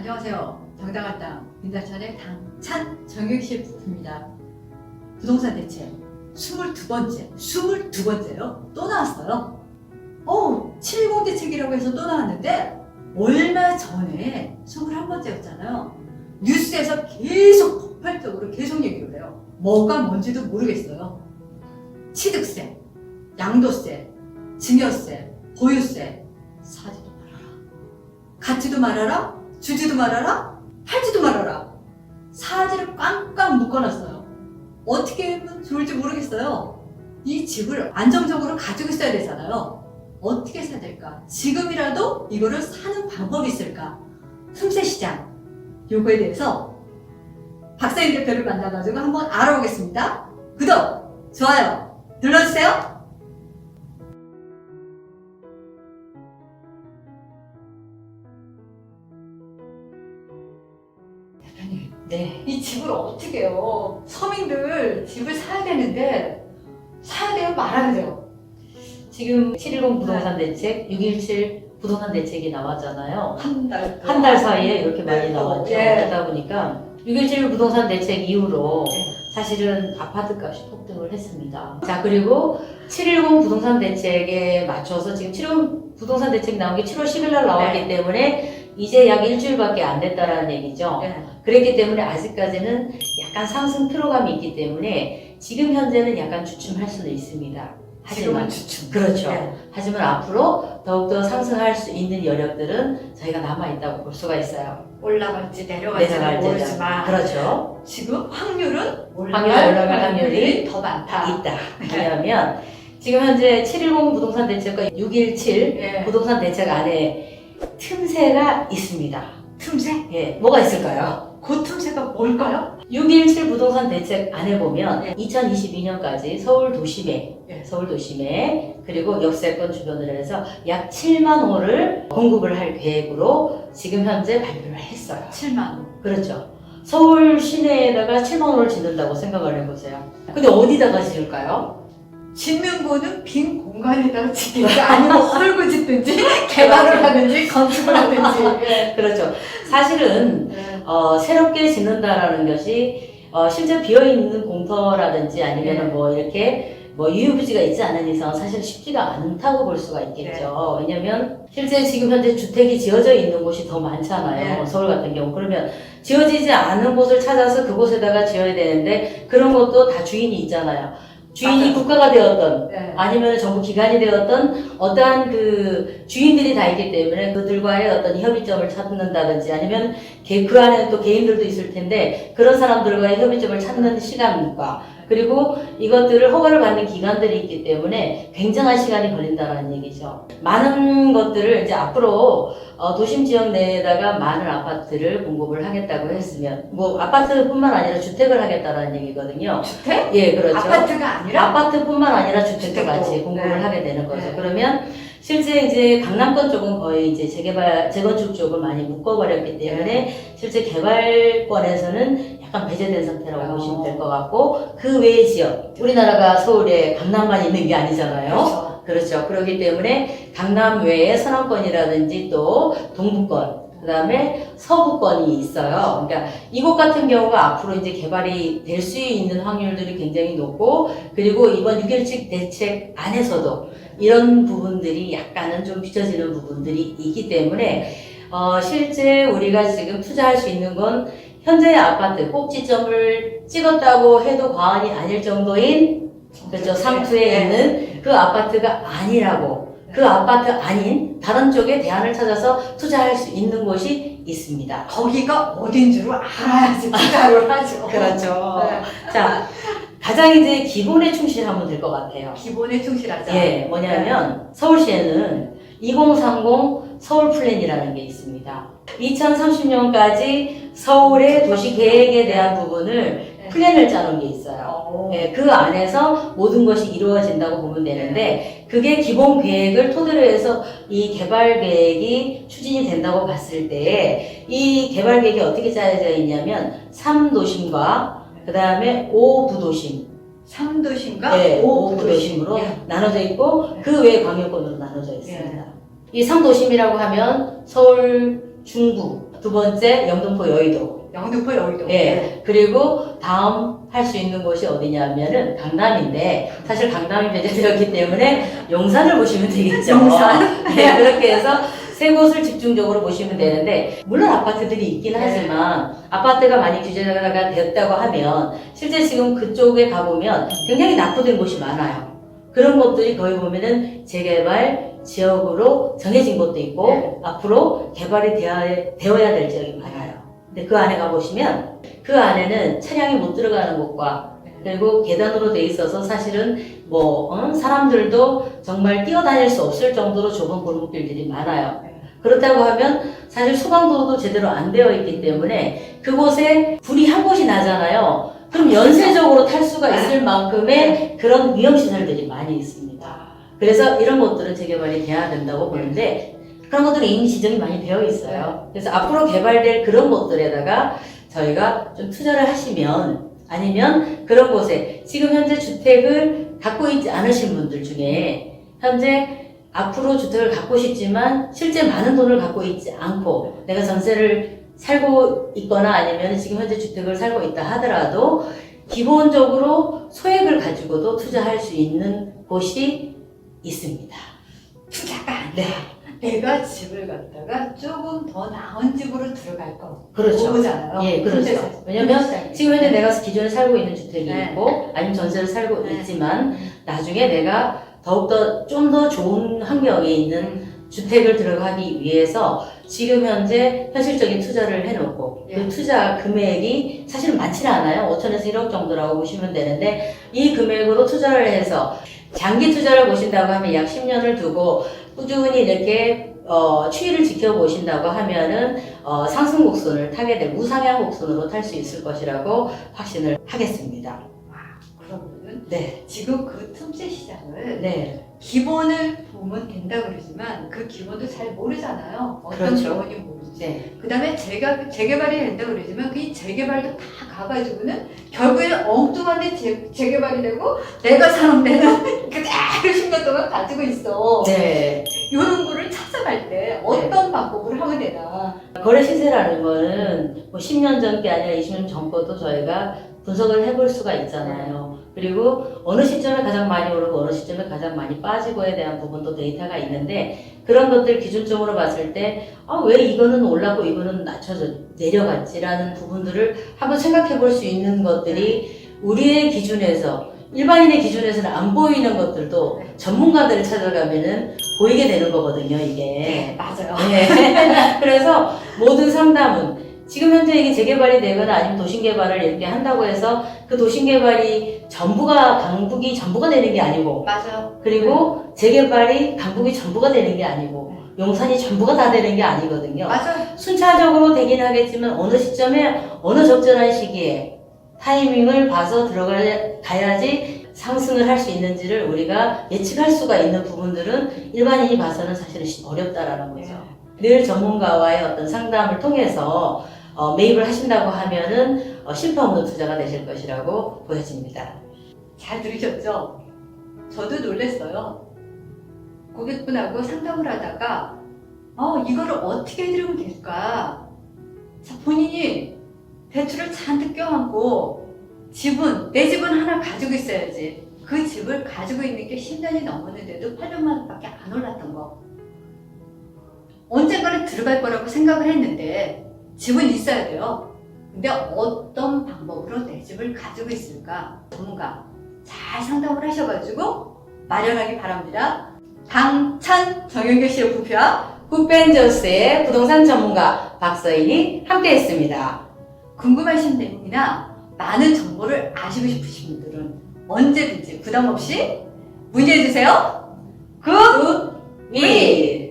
안녕하세요. 정당한 땅, 민달천의 당찬 정육실 부부입니다. 부동산 대책 22번째요? 또 나왔어요. 70 대책이라고 해서 또 나왔는데 얼마 전에 21번째였잖아요. 뉴스에서 계속 폭발적으로 계속 얘기를 해요. 뭐가 뭔지도 모르겠어요. 취득세, 양도세, 증여세, 보유세, 사지도 말아라. 갖지도 말아라. 주지도 말아라. 팔지도 말아라. 사지를 꽝꽝 묶어놨어요. 어떻게 하면 좋을지 모르겠어요. 이 집을 안정적으로 가지고 있어야 되잖아요. 어떻게 사야 될까? 지금이라도 이거를 사는 방법이 있을까? 틈새시장 요거에 대해서 박사님 대표를 만나가지고 한번 알아보겠습니다. 구독, 좋아요 눌러주세요. 대표님, 네. 이 집을 어떻게 해요? 서민들 집을 사야 되는데 사야 돼요? 말아야 돼요? 지금 710 부동산 대책, 617 부동산 대책이 나왔잖아요. 한 달 한 달 사이에 이렇게 많이 네, 나왔죠. 예. 그러다 보니까 617 부동산 대책 이후로 네. 사실은 아파트 값이 폭등을 했습니다. 자, 그리고 710 부동산 대책에 맞춰서 지금 710 부동산 대책 나온 게 7월 10일 날 나왔기 때문에 이제 약 일주일밖에 안 됐다라는 얘기죠. 네. 그랬기 때문에 아직까지는 약간 상승 피로감이 있기 때문에 지금 현재는 약간 주춤할 수는 있습니다. 지금은 주춤. 그렇죠. 네. 하지만 앞으로 더욱더 상승할 수 있는 여력들은 저희가 남아있다고 볼 수가 있어요. 올라갈지 내려갈지 모르지만 그렇죠. 지금 확률은 올라갈 확률이 더 많다. 있다. 왜냐하면 지금 현재 710 부동산 대책과 617 예. 부동산 대책 안에 틈새가 있습니다. 틈새? 예, 뭐가 있을까요? 그 틈새가 뭘까요? 617 부동산 대책 안에 보면 네. 2022년까지 서울 도심에 그리고 역세권 주변으로 해서 약 7만 호를 공급을 할 계획으로 지금 현재 발표를 했어요. 7만 원. 그렇죠. 서울 시내에다가 7만 호를 짓는다고 생각을 해보세요. 근데 어디다가 지을까요? 짓는 거는 빈 공간에다가 짓든지 아니면 헐고 짓든지 개발을 하든지 건축을 하든지. 예. 그렇죠. 사실은 예. 새롭게 짓는다라는 것이 실제 비어있는 공터라든지 아니면 뭐 이렇게 유휴부지가 있지 않은 이상 사실 쉽지가 않다고 볼 수가 있겠죠. 왜냐면 실제 지금 현재 주택이 지어져 있는 곳이 더 많잖아요. 네. 서울 같은 경우. 그러면 지어지지 않은 곳을 찾아서 그곳에다가 지어야 되는데 그런 것도 다 주인이 있잖아요. 주인이 맞아요. 국가가 되었던 예. 아니면 정부 기관이 되었던 어떠한 그 주인들이 다 있기 때문에 그들과의 어떤 협의점을 찾는다든지 아니면 그 안에 또 개인들도 있을 텐데 그런 사람들과의 협의점을 찾는 시간과 그리고 이것들을 허가를 받는 기관들이 있기 때문에 굉장한 시간이 걸린다는 얘기죠. 많은 것들을 이제 앞으로 도심 지역 내에다가 많은 아파트를 공급을 하겠다고 했으면 뭐 아파트뿐만 아니라 주택을 하겠다는 얘기거든요. 주택? 예, 그렇죠. 아파트가 아니라? 아파트뿐만 아니라 주택도 주택도. 같이 공급을 네. 하게 되는 거죠. 네. 그러면 실제 이제 강남권 쪽은 거의 이제 재건축 쪽을 많이 묶어버렸기 때문에 실제 개발권에서는 약간 배제된 상태라고 보시면 될 것 같고 그 외의 지역, 우리나라가 서울에 강남만 있는 게 아니잖아요. 그렇죠. 그렇기 때문에 강남 외에 서남권이라든지 또 동부권, 그 다음에 서부권이 있어요. 그러니까 이곳 같은 경우가 앞으로 이제 개발이 될 수 있는 확률들이 굉장히 높고 그리고 이번 6.17 대책 안에서도 이런 부분들이 약간은 좀 비춰지는 부분들이 있기 때문에 실제 우리가 지금 투자할 수 있는 건 현재의 아파트 꼭지점을 찍었다고 해도 과언이 아닐 정도인 그렇죠. 상투에 네. 있는 그 아파트가 아니라고 그 아파트 아닌 다른 쪽에 대안을 찾아서 투자할 수 있는 곳이 있습니다. 거기가 어딘 줄 알아야지 투자를 하죠. 그렇죠. 네. 자, 가장 이제 기본에 충실하면 될 것 같아요. 기본에 충실하자. 예, 뭐냐면 서울시에는 2030 서울 플랜이라는 게 있습니다. 2030년까지 서울의 도시 계획에 대한 부분을 플랜을 짜놓은 게 있어요. 예, 그 안에서 모든 것이 이루어진다고 보면 되는데 그게 기본 계획을 토대로 해서 이 개발 계획이 추진이 된다고 봤을 때 이 개발 계획이 어떻게 짜여져 있냐면 3도심과 그 다음에 5부도심 3도심과 네, 5부도심 5부도심으로 나눠져 있고 그 외 광역권으로 나눠져 있습니다. 이 3도심이라고 하면 서울 중부, 두 번째 영등포 여의도. 영등포 여의도. 예. 그리고 다음 할 수 있는 곳이 어디냐면은 강남인데 사실 강남이 배제되었기 때문에 용산을 보시면 되겠죠. 용산. 네, 그렇게 해서 세 곳을 집중적으로 보시면 되는데 물론 아파트들이 있긴 하지만 아파트가 많이 규제가 되었다고 하면 실제 지금 그쪽에 가보면 굉장히 낙후된 곳이 많아요. 그런 것들이 거의 보면은 재개발 지역으로 정해진 곳도 있고 네. 앞으로 개발이 되어야 될 지역이 많아요. 근데 그 안에 가보시면 그 안에는 차량이 못 들어가는 곳과 그리고 계단으로 돼 있어서 사실은 사람들도 정말 뛰어다닐 수 없을 정도로 좁은 골목길들이 많아요. 그렇다고 하면 사실 소방도로도 제대로 안 되어 있기 때문에 그곳에 불이 한 곳이 나잖아요. 그럼 연쇄적으로 탈 수가 있을 만큼의 그런 위험시설들이 많이 있습니다. 그래서 이런 것들은 재개발이 돼야 된다고 보는데 그런 것들은 이미 지정이 많이 되어 있어요. 그래서 앞으로 개발될 그런 곳들에다가 저희가 좀 투자를 하시면 아니면 그런 곳에 지금 현재 주택을 갖고 있지 않으신 분들 중에 현재 앞으로 주택을 갖고 싶지만 실제 많은 돈을 갖고 있지 않고 내가 전세를 살고 있거나 아니면 지금 현재 주택을 살고 있다 하더라도 기본적으로 소액을 가지고도 투자할 수 있는 곳이 있습니다. 투자가 아니야. 네. 내가 집을 갖다가 조금 더 나은 집으로 들어갈 거. 그렇죠. 그거잖아요. 예, 그렇죠. 왜냐면 지금 현재 내가 기존에 살고 있는 주택이 있고 아니면 전세를 살고 있지만 나중에 내가 더욱더 좀 더 좋은 환경에 있는 주택을 들어가기 위해서 지금 현재 현실적인 투자를 해놓고 그 투자 금액이 사실은 많지는 않아요. 5천에서 1억 정도라고 보시면 되는데 이 금액으로 투자를 해서 장기 투자를 보신다고 하면 약 10년을 두고 꾸준히 이렇게 추이를 지켜보신다고 하면은 상승 곡선을 타게 될 우상향 곡선으로 탈 수 있을 것이라고 확신을 하겠습니다. 그러면은 네. 지금 그 틈새 시장을 네. 기본을 보면 된다고 그러지만 그 기본도 잘 모르잖아요. 어떤 그렇죠. 기본이 모르지. 네. 그 다음에 재개발이 된다고 그러지만 그 재개발도 다 가가지고는 결국에 엉뚱한 데 재개발이 되고 내가 사는 데는 그대로 10년 동안 가지고 있어. 네. 이런 거를 찾아갈 때 어떤 방법으로 하면 되나. 거래 시세라는 거는 뭐 10년 전 게 아니라 20년 전 것도 저희가 분석을 해볼 수가 있잖아요. 그리고 어느 시점에 가장 많이 오르고 어느 시점에 가장 많이 빠지고에 대한 부분도 데이터가 있는데 그런 것들 기준점으로 봤을 때 왜 이거는 올랐고 이거는 낮춰져 내려갔지라는 부분들을 한번 생각해 볼 수 있는 것들이 우리의 기준에서 일반인의 기준에서는 안 보이는 것들도 전문가들을 찾아가면은 보이게 되는 거거든요, 이게. 맞아요. 네. 그래서 모든 상담은 지금 현재 이게 재개발이 되거나 아니면 도심개발을 이렇게 한다고 해서 그 도심개발이 강북이 전부가 되는 게 아니고 맞아요. 그리고 재개발이 강북이 전부가 되는 게 아니고 용산이 전부가 다 되는 게 아니거든요. 맞아요. 순차적으로 되긴 하겠지만 어느 시점에 어느 적절한 시기에 타이밍을 봐서 가야지 상승을 할 수 있는지를 우리가 예측할 수가 있는 부분들은 일반인이 봐서는 사실은 어렵다라는 거죠. 늘 전문가와의 어떤 상담을 통해서 매입을 하신다고 하면은 실패 없는 투자가 되실 것이라고 보여집니다. 잘 들으셨죠? 저도 놀랐어요. 고객분하고 상담을 하다가 이거를 어떻게 해드리면 될까? 자, 본인이 대출을 잔뜩 껴안고 내 집은 하나 가지고 있어야지. 그 집을 가지고 있는 게 10년이 넘었는데도 800만 원밖에 안 올랐던 거. 언젠가는 들어갈 거라고 생각을 했는데 집은 있어야 돼요. 근데 어떤 방법으로 내 집을 가지고 있을까? 전문가 잘 상담을 하셔가지고 마련하기 바랍니다. 강찬 정영교 씨의 부표와 굿벤저스의 부동산 전문가 박서인이 함께했습니다. 궁금하신 내용이나 많은 정보를 아시고 싶으신 분들은 언제든지 부담 없이 문의해주세요. 굿! 굿! 위!